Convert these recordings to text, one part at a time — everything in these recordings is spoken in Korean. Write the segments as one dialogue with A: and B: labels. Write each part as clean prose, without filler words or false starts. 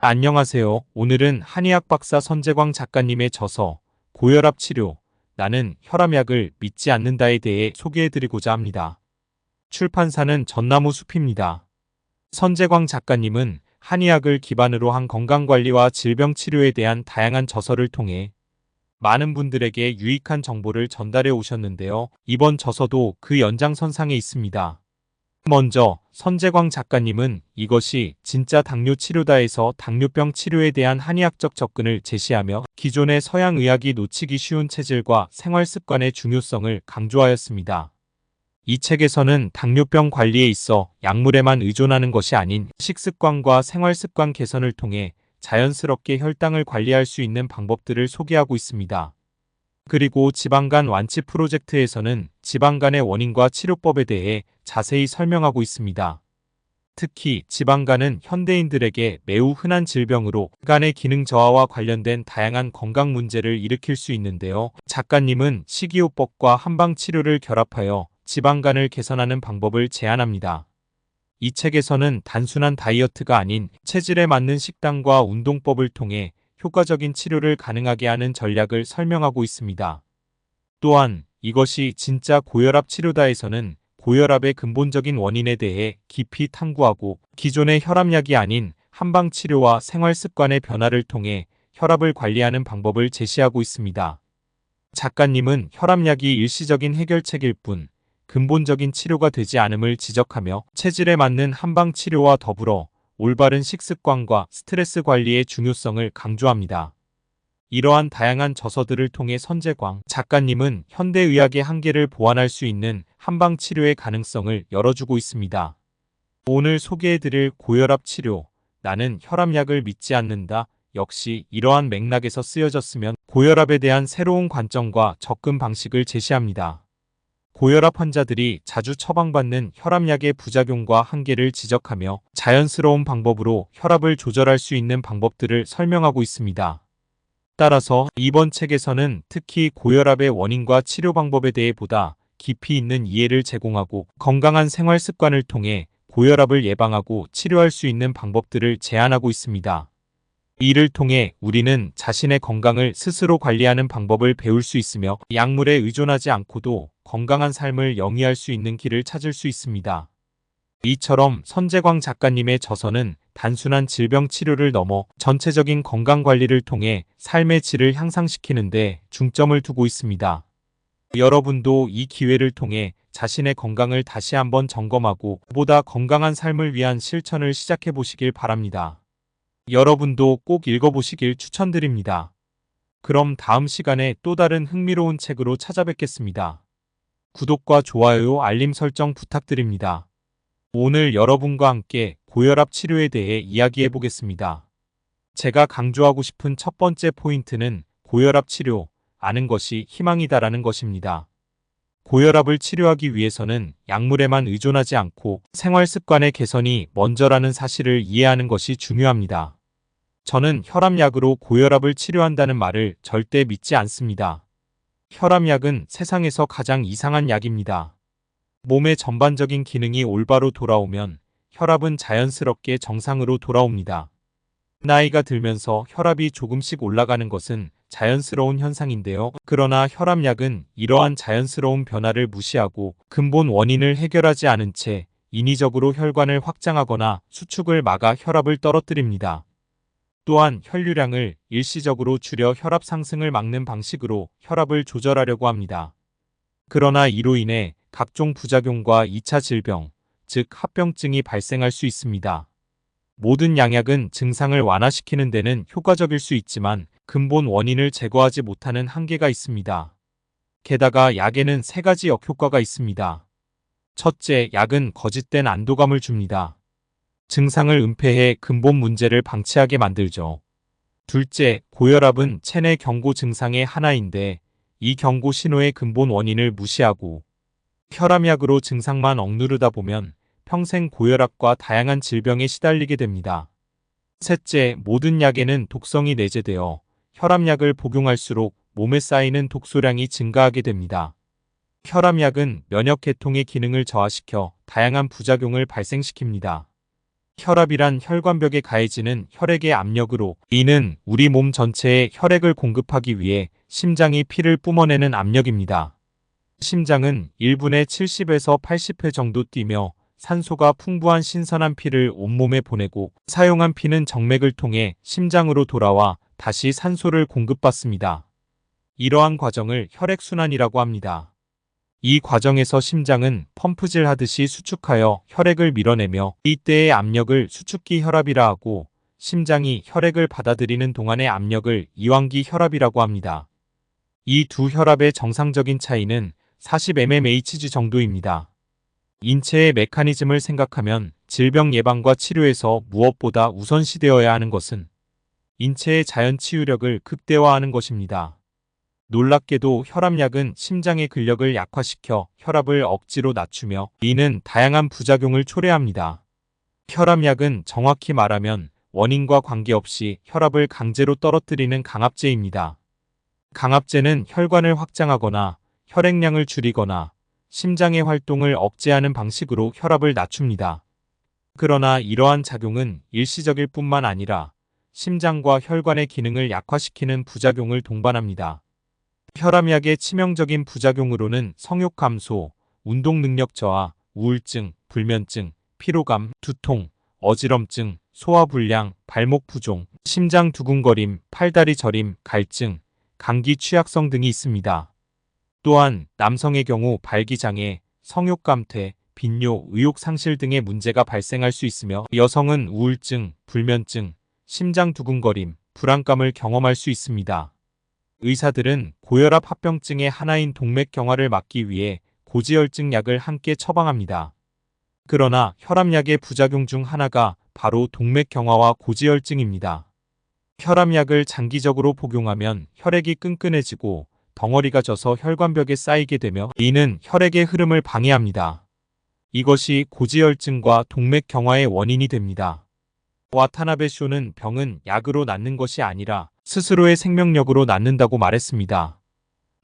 A: 안녕하세요. 오늘은 한의학 박사 선재광 작가님의 저서 고혈압 치료, 나는 혈압약을 믿지 않는다에 대해 소개해드리고자 합니다. 출판사는 전나무 숲입니다. 선재광 작가님은 한의학을 기반으로 한 건강관리와 질병치료에 대한 다양한 저서를 통해 많은 분들에게 유익한 정보를 전달해 오셨는데요. 이번 저서도 그 연장선상에 있습니다. 먼저 선재광 작가님은 이것이 진짜 당뇨 치료다에서 당뇨병 치료에 대한 한의학적 접근을 제시하며 기존의 서양 의학이 놓치기 쉬운 체질과 생활 습관의 중요성을 강조하였습니다. 이 책에서는 당뇨병 관리에 있어 약물에만 의존하는 것이 아닌 식습관과 생활 습관 개선을 통해 자연스럽게 혈당을 관리할 수 있는 방법들을 소개하고 있습니다. 그리고 지방간 완치 프로젝트에서는 지방간의 원인과 치료법에 대해 자세히 설명하고 있습니다. 특히 지방간은 현대인들에게 매우 흔한 질병으로 간의 기능 저하와 관련된 다양한 건강 문제를 일으킬 수 있는데요. 작가님은 식이요법과 한방치료를 결합하여 지방간을 개선하는 방법을 제안합니다. 이 책에서는 단순한 다이어트가 아닌 체질에 맞는 식단과 운동법을 통해 효과적인 치료를 가능하게 하는 전략을 설명하고 있습니다. 또한 이것이 진짜 고혈압 치료다에서는 고혈압의 근본적인 원인에 대해 깊이 탐구하고 기존의 혈압약이 아닌 한방치료와 생활습관의 변화를 통해 혈압을 관리하는 방법을 제시하고 있습니다. 작가님은 혈압약이 일시적인 해결책일 뿐 근본적인 치료가 되지 않음을 지적하며 체질에 맞는 한방치료와 더불어 올바른 식습관과 스트레스 관리의 중요성을 강조합니다. 이러한 다양한 저서들을 통해 선재광 작가님은 현대의학의 한계를 보완할 수 있는 한방치료의 가능성을 열어주고 있습니다. 오늘 소개해드릴 고혈압 치료, 나는 혈압약을 믿지 않는다, 역시 이러한 맥락에서 쓰여졌으면 고혈압에 대한 새로운 관점과 접근 방식을 제시합니다. 고혈압 환자들이 자주 처방받는 혈압약의 부작용과 한계를 지적하며 자연스러운 방법으로 혈압을 조절할 수 있는 방법들을 설명하고 있습니다. 따라서 이번 책에서는 특히 고혈압의 원인과 치료 방법에 대해 보다 깊이 있는 이해를 제공하고 건강한 생활 습관을 통해 고혈압을 예방하고 치료할 수 있는 방법들을 제안하고 있습니다. 이를 통해 우리는 자신의 건강을 스스로 관리하는 방법을 배울 수 있으며 약물에 의존하지 않고도 건강한 삶을 영위할 수 있는 길을 찾을 수 있습니다. 이처럼 선재광 작가님의 저서는 단순한 질병 치료를 넘어 전체적인 건강 관리를 통해 삶의 질을 향상시키는 데 중점을 두고 있습니다. 여러분도 이 기회를 통해 자신의 건강을 다시 한번 점검하고 보다 건강한 삶을 위한 실천을 시작해 보시길 바랍니다. 여러분도 꼭 읽어보시길 추천드립니다. 그럼 다음 시간에 또 다른 흥미로운 책으로 찾아뵙겠습니다. 구독과 좋아요, 알림 설정 부탁드립니다. 오늘 여러분과 함께 고혈압 치료에 대해 이야기해 보겠습니다. 제가 강조하고 싶은 첫 번째 포인트는 고혈압 치료, 아는 것이 희망이다라는 것입니다. 고혈압을 치료하기 위해서는 약물에만 의존하지 않고 생활 습관의 개선이 먼저라는 사실을 이해하는 것이 중요합니다. 저는 혈압약으로 고혈압을 치료한다는 말을 절대 믿지 않습니다. 혈압약은 세상에서 가장 이상한 약입니다. 몸의 전반적인 기능이 올바로 돌아오면 혈압은 자연스럽게 정상으로 돌아옵니다. 나이가 들면서 혈압이 조금씩 올라가는 것은 자연스러운 현상인데요. 그러나 혈압약은 이러한 자연스러운 변화를 무시하고 근본 원인을 해결하지 않은 채 인위적으로 혈관을 확장하거나 수축을 막아 혈압을 떨어뜨립니다. 또한 혈류량을 일시적으로 줄여 혈압 상승을 막는 방식으로 혈압을 조절하려고 합니다. 그러나 이로 인해 각종 부작용과 2차 질병, 즉 합병증이 발생할 수 있습니다. 모든 양약은 증상을 완화시키는 데는 효과적일 수 있지만 근본 원인을 제거하지 못하는 한계가 있습니다. 게다가 약에는 3가지 역효과가 있습니다. 첫째, 약은 거짓된 안도감을 줍니다. 증상을 은폐해 근본 문제를 방치하게 만들죠. 둘째, 고혈압은 체내 경고 증상의 하나인데 이 경고 신호의 근본 원인을 무시하고 혈압약으로 증상만 억누르다 보면 평생 고혈압과 다양한 질병에 시달리게 됩니다. 셋째, 모든 약에는 독성이 내재되어 혈압약을 복용할수록 몸에 쌓이는 독소량이 증가하게 됩니다. 혈압약은 면역 계통의 기능을 저하시켜 다양한 부작용을 발생시킵니다. 혈압이란 혈관벽에 가해지는 혈액의 압력으로, 이는 우리 몸 전체에 혈액을 공급하기 위해 심장이 피를 뿜어내는 압력입니다. 심장은 1분에 70에서 80회 정도 뛰며 산소가 풍부한 신선한 피를 온몸에 보내고, 사용한 피는 정맥을 통해 심장으로 돌아와 다시 산소를 공급받습니다. 이러한 과정을 혈액순환이라고 합니다. 이 과정에서 심장은 펌프질 하듯이 수축하여 혈액을 밀어내며, 이때의 압력을 수축기 혈압이라 하고, 심장이 혈액을 받아들이는 동안의 압력을 이완기 혈압이라고 합니다. 이 두 혈압의 정상적인 차이는 40 mmHg 정도입니다. 인체의 메커니즘을 생각하면 질병 예방과 치료에서 무엇보다 우선시되어야 하는 것은 인체의 자연 치유력을 극대화하는 것입니다. 놀랍게도 혈압약은 심장의 근력을 약화시켜 혈압을 억지로 낮추며, 이는 다양한 부작용을 초래합니다. 혈압약은 정확히 말하면 원인과 관계없이 혈압을 강제로 떨어뜨리는 강압제입니다. 강압제는 혈관을 확장하거나 혈액량을 줄이거나 심장의 활동을 억제하는 방식으로 혈압을 낮춥니다. 그러나 이러한 작용은 일시적일 뿐만 아니라 심장과 혈관의 기능을 약화시키는 부작용을 동반합니다. 혈압약의 치명적인 부작용으로는 성욕 감소, 운동 능력 저하, 우울증, 불면증, 피로감, 두통, 어지럼증, 소화불량, 발목 부종, 심장 두근거림, 팔다리 저림, 갈증, 감기 취약성 등이 있습니다. 또한 남성의 경우 발기장애, 성욕 감퇴, 빈뇨, 의욕 상실 등의 문제가 발생할 수 있으며, 여성은 우울증, 불면증, 심장 두근거림, 불안감을 경험할 수 있습니다. 의사들은 고혈압 합병증의 하나인 동맥경화를 막기 위해 고지혈증 약을 함께 처방합니다. 그러나 혈압약의 부작용 중 하나가 바로 동맥경화와 고지혈증입니다. 혈압약을 장기적으로 복용하면 혈액이 끈끈해지고 덩어리가 져서 혈관벽에 쌓이게 되며, 이는 혈액의 흐름을 방해합니다. 이것이 고지혈증과 동맥경화의 원인이 됩니다. 와타나베 쇼는 병은 약으로 낫는 것이 아니라 스스로의 생명력으로 낫는다고 말했습니다.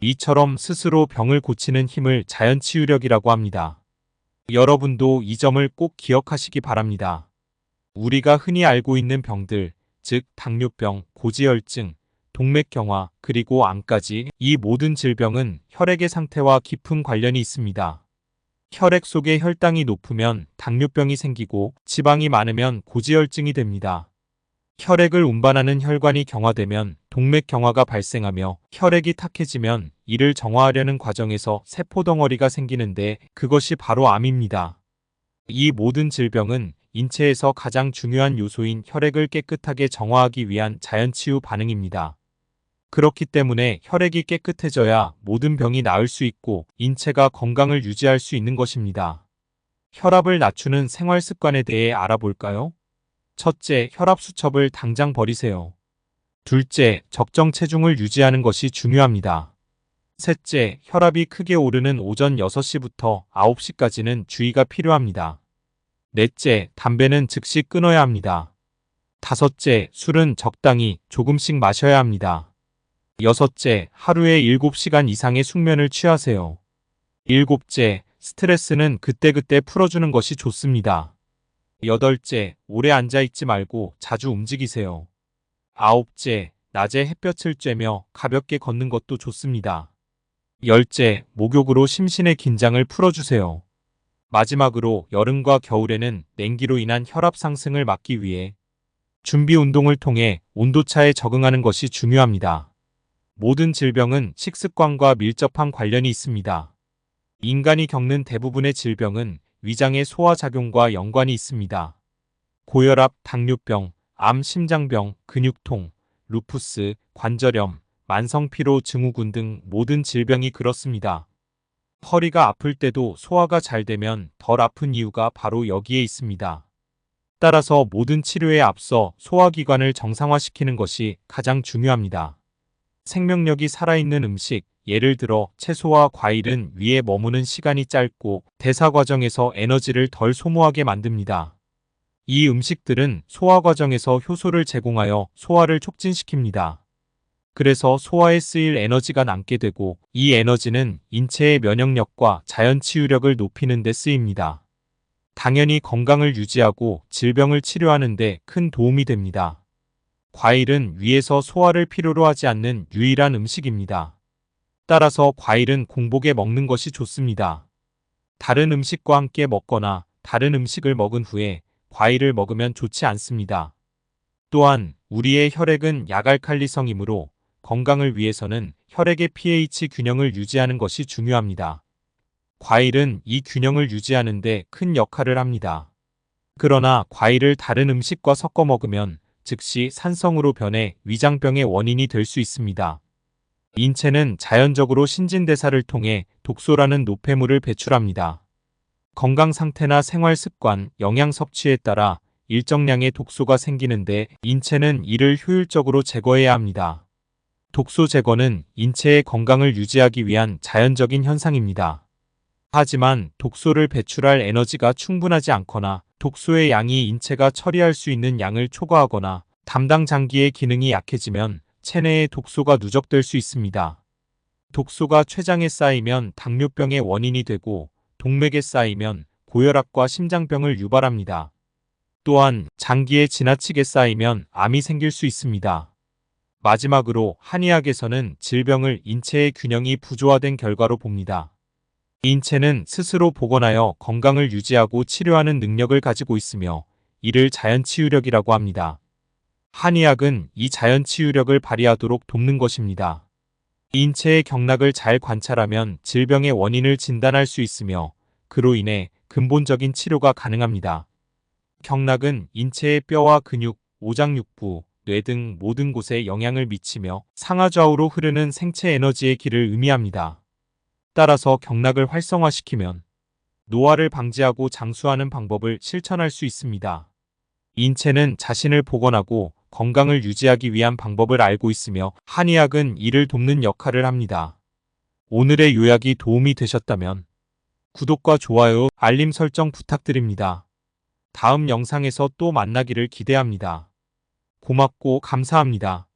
A: 이처럼 스스로 병을 고치는 힘을 자연치유력이라고 합니다. 여러분도 이 점을 꼭 기억하시기 바랍니다. 우리가 흔히 알고 있는 병들, 즉 당뇨병, 고지혈증, 동맥경화, 그리고 암까지, 이 모든 질병은 혈액의 상태와 깊은 관련이 있습니다. 혈액 속의 혈당이 높으면 당뇨병이 생기고, 지방이 많으면 고지혈증이 됩니다. 혈액을 운반하는 혈관이 경화되면 동맥경화가 발생하며, 혈액이 탁해지면 이를 정화하려는 과정에서 세포덩어리가 생기는데, 그것이 바로 암입니다. 이 모든 질병은 인체에서 가장 중요한 요소인 혈액을 깨끗하게 정화하기 위한 자연치유 반응입니다. 그렇기 때문에 혈액이 깨끗해져야 모든 병이 나을 수 있고 인체가 건강을 유지할 수 있는 것입니다. 혈압을 낮추는 생활 습관에 대해 알아볼까요? 첫째, 혈압 수첩을 당장 버리세요. 둘째, 적정 체중을 유지하는 것이 중요합니다. 셋째, 혈압이 크게 오르는 오전 6시부터 9시까지는 주의가 필요합니다. 넷째, 담배는 즉시 끊어야 합니다. 다섯째, 술은 적당히 조금씩 마셔야 합니다. 여섯째, 하루에 7시간 이상의 숙면을 취하세요. 일곱째, 스트레스는 그때그때 풀어주는 것이 좋습니다. 여덟째, 오래 앉아있지 말고 자주 움직이세요. 아홉째, 낮에 햇볕을 쬐며 가볍게 걷는 것도 좋습니다. 열째, 목욕으로 심신의 긴장을 풀어주세요. 마지막으로 여름과 겨울에는 냉기로 인한 혈압 상승을 막기 위해 준비 운동을 통해 온도차에 적응하는 것이 중요합니다. 모든 질병은 식습관과 밀접한 관련이 있습니다. 인간이 겪는 대부분의 질병은 위장의 소화작용과 연관이 있습니다. 고혈압, 당뇨병, 암, 심장병, 근육통, 루푸스, 관절염, 만성피로 증후군 등 모든 질병이 그렇습니다. 허리가 아플 때도 소화가 잘 되면 덜 아픈 이유가 바로 여기에 있습니다. 따라서 모든 치료에 앞서 소화기관을 정상화시키는 것이 가장 중요합니다. 생명력이 살아있는 음식, 예를 들어 채소와 과일은 위에 머무는 시간이 짧고 대사 과정에서 에너지를 덜 소모하게 만듭니다. 이 음식들은 소화 과정에서 효소를 제공하여 소화를 촉진시킵니다. 그래서 소화에 쓰일 에너지가 남게 되고, 이 에너지는 인체의 면역력과 자연 치유력을 높이는 데 쓰입니다. 당연히 건강을 유지하고 질병을 치료하는 데 큰 도움이 됩니다. 과일은 위에서 소화를 필요로 하지 않는 유일한 음식입니다. 따라서 과일은 공복에 먹는 것이 좋습니다. 다른 음식과 함께 먹거나 다른 음식을 먹은 후에 과일을 먹으면 좋지 않습니다. 또한 우리의 혈액은 약알칼리성이므로 건강을 위해서는 혈액의 pH 균형을 유지하는 것이 중요합니다. 과일은 이 균형을 유지하는 데 큰 역할을 합니다. 그러나 과일을 다른 음식과 섞어 먹으면 즉시 산성으로 변해 위장병의 원인이 될 수 있습니다. 인체는 자연적으로 신진대사를 통해 독소라는 노폐물을 배출합니다. 건강 상태나 생활 습관, 영양 섭취에 따라 일정량의 독소가 생기는데 인체는 이를 효율적으로 제거해야 합니다. 독소 제거는 인체의 건강을 유지하기 위한 자연적인 현상입니다. 하지만 독소를 배출할 에너지가 충분하지 않거나 독소의 양이 인체가 처리할 수 있는 양을 초과하거나 담당 장기의 기능이 약해지면 체내에 독소가 누적될 수 있습니다. 독소가 췌장에 쌓이면 당뇨병의 원인이 되고 동맥에 쌓이면 고혈압과 심장병을 유발합니다. 또한 장기에 지나치게 쌓이면 암이 생길 수 있습니다. 마지막으로 한의학에서는 질병을 인체의 균형이 부조화된 결과로 봅니다. 인체는 스스로 복원하여 건강을 유지하고 치료하는 능력을 가지고 있으며 이를 자연치유력이라고 합니다. 한의학은 이 자연치유력을 발휘하도록 돕는 것입니다. 인체의 경락을 잘 관찰하면 질병의 원인을 진단할 수 있으며 그로 인해 근본적인 치료가 가능합니다. 경락은 인체의 뼈와 근육, 오장육부, 뇌 등 모든 곳에 영향을 미치며 상하좌우로 흐르는 생체 에너지의 길을 의미합니다. 따라서 경락을 활성화시키면 노화를 방지하고 장수하는 방법을 실천할 수 있습니다. 인체는 자신을 복원하고 건강을 유지하기 위한 방법을 알고 있으며 한의학은 이를 돕는 역할을 합니다. 오늘의 요약이 도움이 되셨다면 구독과 좋아요, 알림 설정 부탁드립니다. 다음 영상에서 또 만나기를 기대합니다. 고맙고 감사합니다.